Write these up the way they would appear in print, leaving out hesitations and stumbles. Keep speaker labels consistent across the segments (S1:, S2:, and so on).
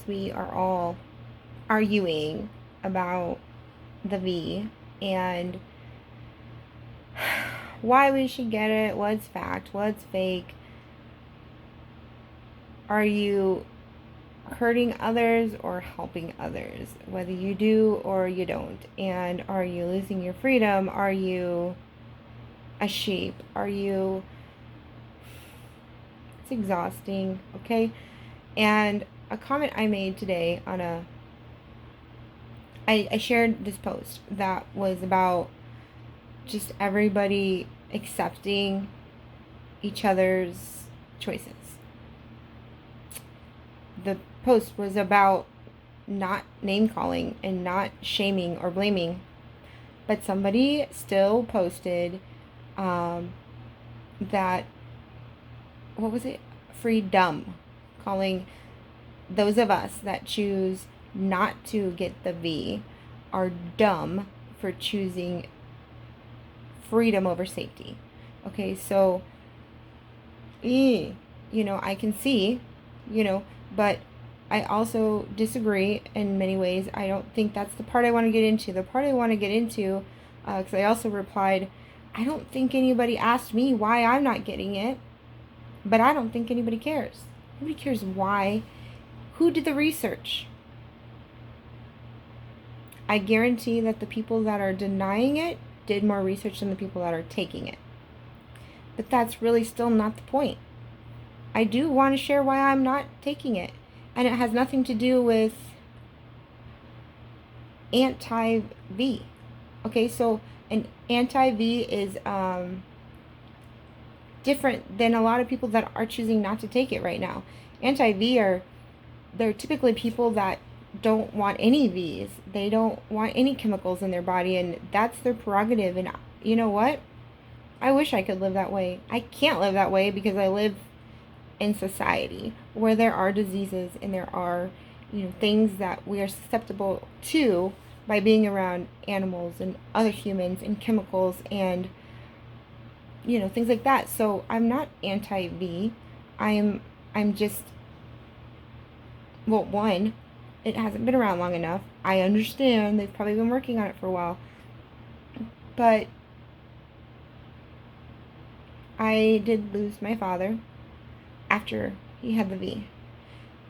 S1: we are all arguing about the V and why we should get it, what's fact, what's fake. Are you hurting others or helping others? Whether you do or you don't. And are you losing your freedom? Are you a sheep? Are you... It's exhausting, okay? And a comment I made today on I shared this post that was about just everybody accepting each other's choices. The post was about not name calling and not shaming or blaming, but somebody still posted that, what was it? Freedom, calling those of us that choose not to get the V are dumb for choosing freedom over safety. Okay, so, I can see, but I also disagree in many ways. I don't think that's the part I want to get into. The part I want to get into, because I also replied, I don't think anybody asked me why I'm not getting it, but I don't think anybody cares. Nobody cares why. Who did the research? I guarantee that the people that are denying it did more research than the people that are taking it. But that's really still not the point. I do want to share why I'm not taking it. And it has nothing to do with anti-V. Okay, so an anti-V is different than a lot of people that are choosing not to take it right now. Anti-V they're typically people that don't want any V's. They don't want any chemicals in their body, and that's their prerogative. And you know what? I wish I could live that way. I can't live that way because I live in society where there are diseases and there are, things that we are susceptible to by being around animals and other humans and chemicals and, things like that. So I'm not anti-V. I'm just, well, one, it hasn't been around long enough. I understand they've probably been working on it for a while. But I did lose my father after he had the V.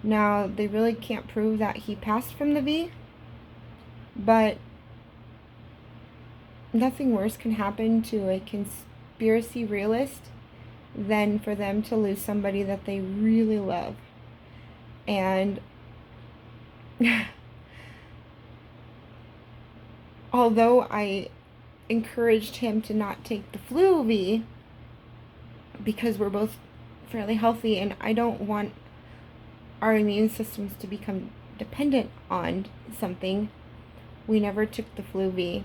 S1: Now, they really can't prove that he passed from the V, but nothing worse can happen to a conspiracy realist than for them to lose somebody that they really love. And although I encouraged him to not take the flu V because we're both fairly healthy and I don't want our immune systems to become dependent on something, we never took the flu V.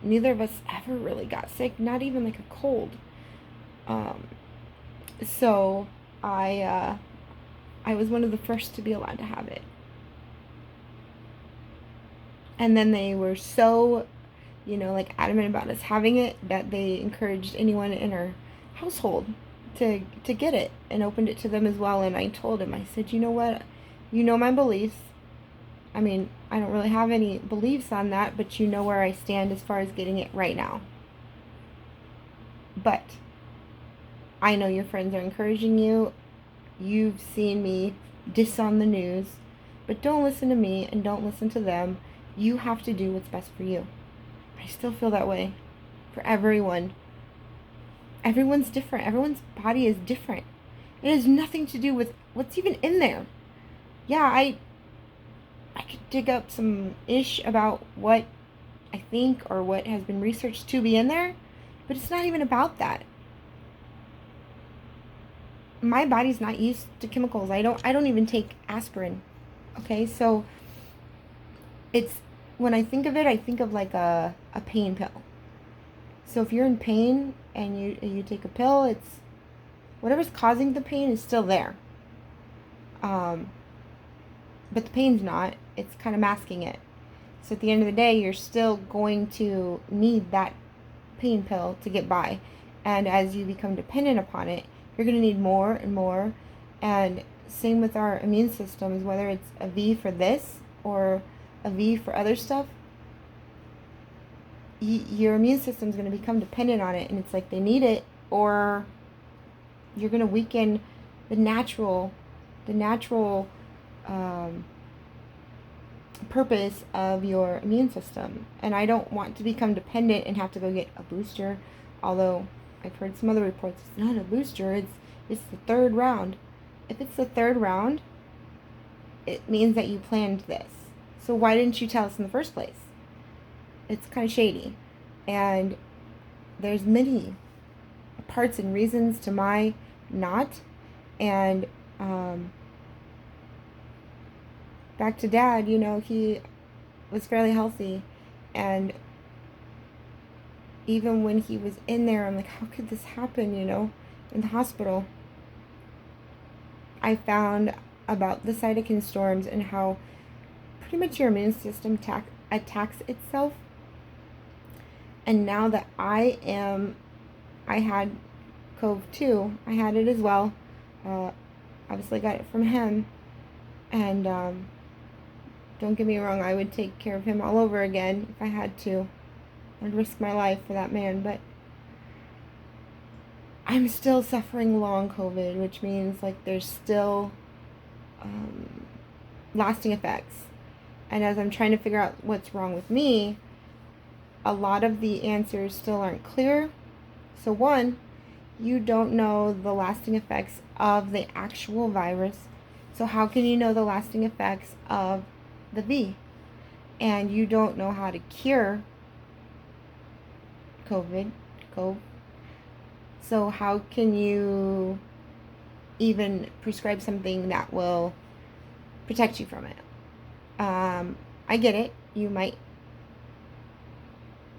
S1: Neither of us ever really got sick, not even like a cold. So I was one of the first to be allowed to have it. And then they were so, adamant about us having it that they encouraged anyone in our household to get it and opened it to them as well. And I told him, I said, you know what? You know my beliefs. I mean, I don't really have any beliefs on that, but you know where I stand as far as getting it right now. But I know your friends are encouraging you. You've seen me diss on the news, but don't listen to me and don't listen to them. You have to do what's best for you. I still feel that way for everyone. Everyone's different. Everyone's body is different. It has nothing to do with what's even in there. Yeah, I could dig up some ish about what I think or what has been researched to be in there, but it's not even about that. My body's not used to chemicals. I don't even take aspirin. Okay, so when I think of it, I think of like a pain pill. So if you're in pain and you take a pill, it's whatever's causing the pain is still there. But the pain's not. It's kind of masking it. So at the end of the day, you're still going to need that pain pill to get by. And as you become dependent upon it, you're going to need more and more. And same with our immune systems, whether it's a V for this or a V for other stuff, your immune system is going to become dependent on it, and it's like they need it, or you're going to weaken the natural purpose of your immune system. And I don't want to become dependent and have to go get a booster, although I've heard some other reports it's not a booster, it's the third round. If it's the third round, it means that you planned this. So why didn't you tell us in the first place? It's kind of shady. And there's many parts and reasons to my not. And back to Dad, he was fairly healthy. And even when he was in there, I'm like, how could this happen, in the hospital? I found about the cytokine storms and how pretty much your immune system attacks itself. And now that I had COVID too. I had it as well. Obviously got it from him. And don't get me wrong, I would take care of him all over again if I had to. I'd risk my life for that man, but I'm still suffering long COVID, which means like there's still lasting effects. And as I'm trying to figure out what's wrong with me, a lot of the answers still aren't clear. So one, you don't know the lasting effects of the actual virus. So how can you know the lasting effects of the V? And you don't know how to cure COVID. So how can you even prescribe something that will protect you from it? I get it. You might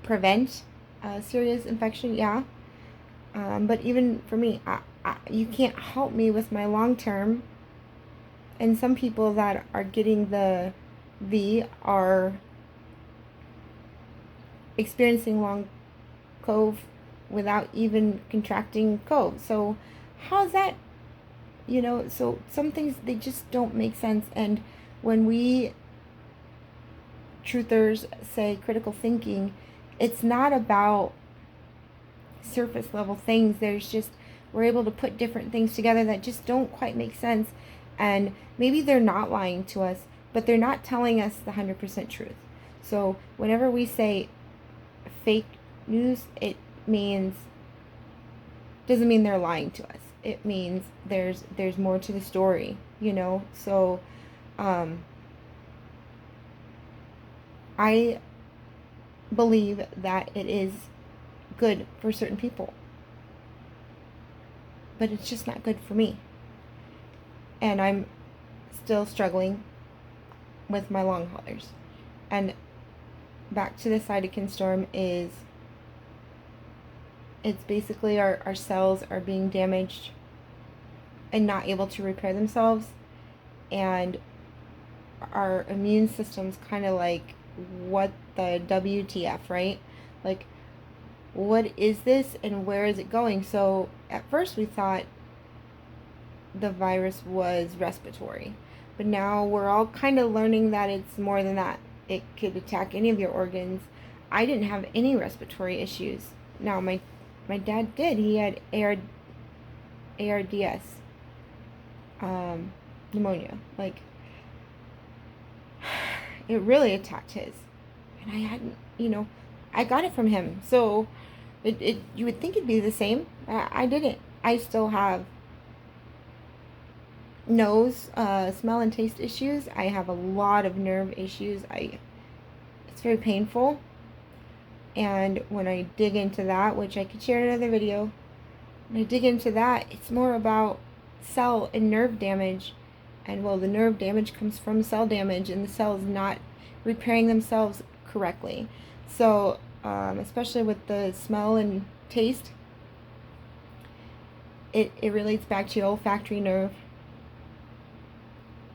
S1: prevent a serious infection, yeah. But even for me, you can't help me with my long term. And some people that are getting the V are experiencing long COVID without even contracting COVID. So how's that? So some things, they just don't make sense. And when we truthers say critical thinking, it's not about surface level things. We're able to put different things together that just don't quite make sense. And maybe they're not lying to us, but they're not telling us the 100% truth. So whenever we say fake news, it doesn't mean they're lying to us. It means there's more to the story, So I believe that it is good for certain people, but it's just not good for me. And I'm still struggling with my long haulers. And back to the cytokine storm it's basically our cells are being damaged and not able to repair themselves, and our immune system's kind of like, what the WTF, right? Like, what is this and where is it going? So at first we thought the virus was respiratory, but now we're all kind of learning that it's more than that. It could attack any of your organs. I didn't have any respiratory issues. Now my dad did. He had ARDS, pneumonia. Like, it really attacked his, and I hadn't, I got it from him. So you would think it'd be the same. I didn't. I still have nose, smell and taste issues. I have a lot of nerve issues. It's very painful. And when I dig into that, which I could share in another video, when I dig into that, it's more about cell and nerve damage. And well, the nerve damage comes from cell damage, and the cells not repairing themselves correctly. So, especially with the smell and taste, it relates back to your olfactory nerve,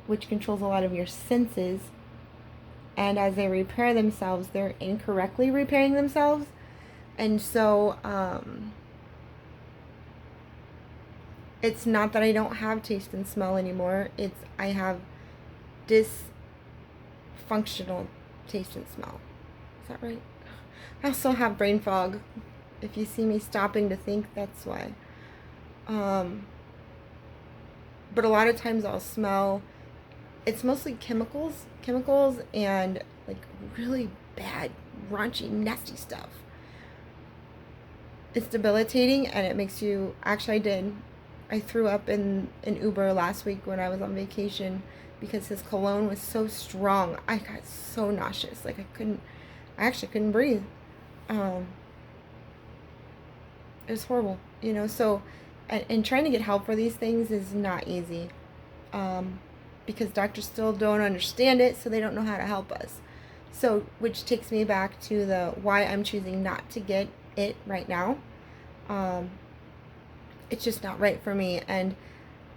S1: which controls a lot of your senses. And as they repair themselves, they're incorrectly repairing themselves. And so It's not that I don't have taste and smell anymore. It's I have dysfunctional taste and smell. Is that right? I also have brain fog. If you see me stopping to think, that's why. Um, but a lot of times I'll smell, it's mostly chemicals and like really bad, raunchy, nasty stuff. It's debilitating and it makes you, actually I threw up in an Uber last week when I was on vacation because his cologne was so strong. I got so nauseous. Like I actually couldn't breathe. Um, it was horrible, so, and trying to get help for these things is not easy. Um, because doctors still don't understand it, so they don't know how to help us. So, which takes me back to the why I'm choosing not to get it right now. Um, it's just not right for me. And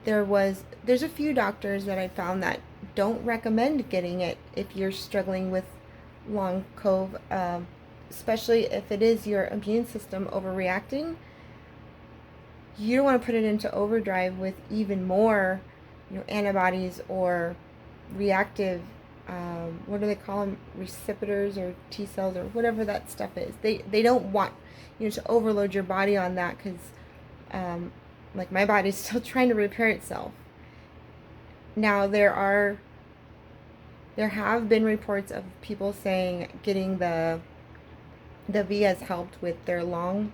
S1: there's a few doctors that I found that don't recommend getting it if you're struggling with long COVID, especially if it is your immune system overreacting. You don't want to put it into overdrive with even more, antibodies or reactive, what do they call them, receptors or T cells or whatever that stuff is. They don't want to overload your body on that because, like, my body's still trying to repair itself. Now there have been reports of people saying getting the V has helped with their long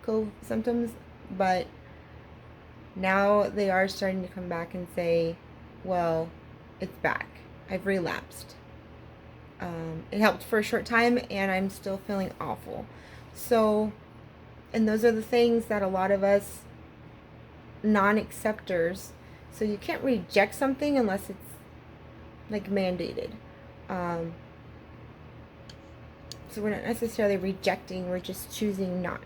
S1: COVID symptoms, but now they are starting to come back and say, well, it's back. I've relapsed. It helped for a short time and I'm still feeling awful. So, and those are the things that a lot of us non-acceptors, so you can't reject something unless it's like mandated. So we're not necessarily rejecting, we're just choosing not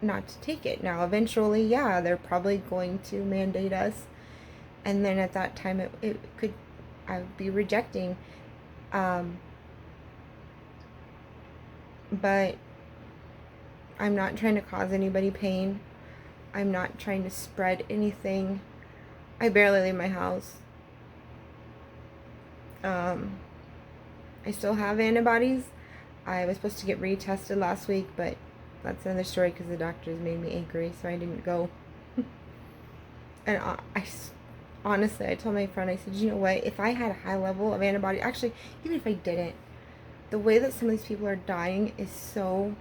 S1: to take it. Now eventually, yeah, they're probably going to mandate us, and then at that time it could, I would be rejecting. But I'm not trying to cause anybody pain. I'm not trying to spread anything. I barely leave my house. I still have antibodies. I was supposed to get retested last week, but that's another story because the doctors made me angry, so I didn't go. And honestly, I told my friend, I said, you know what, if I had a high level of antibody, actually, even if I didn't, the way that some of these people are dying is so,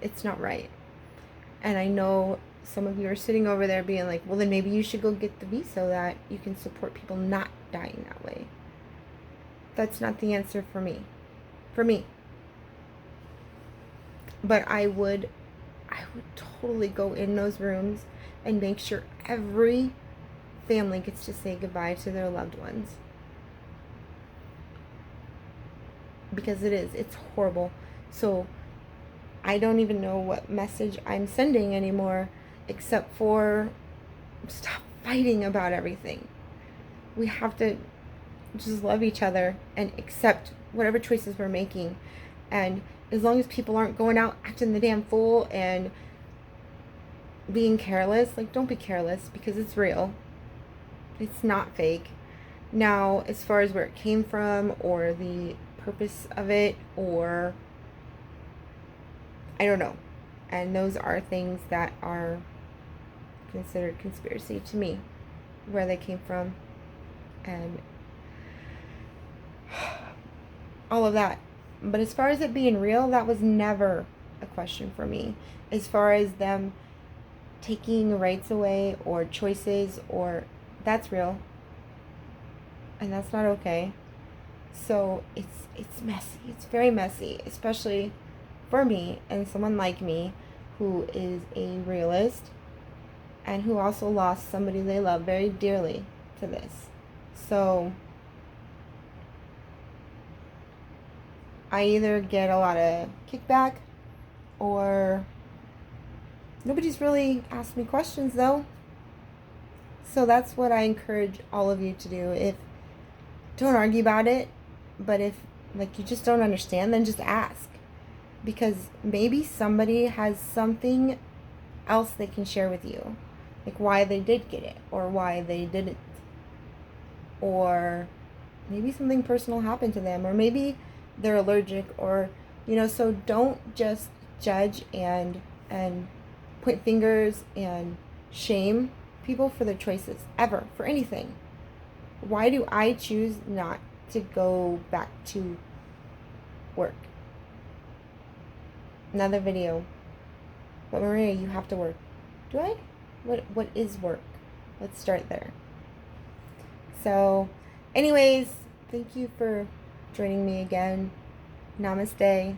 S1: it's not right. And I know some of you are sitting over there being like, well, then maybe you should go get the V so that you can support people not dying that way. That's not the answer for me. But I would totally go in those rooms and make sure every family gets to say goodbye to their loved ones. Because it's horrible. So I don't even know what message I'm sending anymore, except for stop fighting about everything. We have to just love each other and accept whatever choices we're making. And as long as people aren't going out acting the damn fool and being careless, like, don't be careless because it's real. It's not fake. Now, as far as where it came from or the purpose of it, or I don't know. And those are things that are considered conspiracy to me, where they came from and all of that. But as far as it being real, that was never a question for me. As far as them taking rights away or choices, or that's real. And that's not okay. So it's messy. It's very messy, especially for me and someone like me who is a realist and who also lost somebody they love very dearly to this. So I either get a lot of kickback or nobody's really asked me questions though. So that's what I encourage all of you to do. Don't argue about it, but if like you just don't understand, then just ask. Because maybe somebody has something else they can share with you, like why they did get it or why they didn't, or maybe something personal happened to them, or maybe they're allergic, or so don't just judge and point fingers and shame people for their choices ever, for anything. Why do I choose not to go back to work? Another video. But Maria, you have to work. Do I? What is work? Let's start there. So, anyways, thank you for joining me again. Namaste.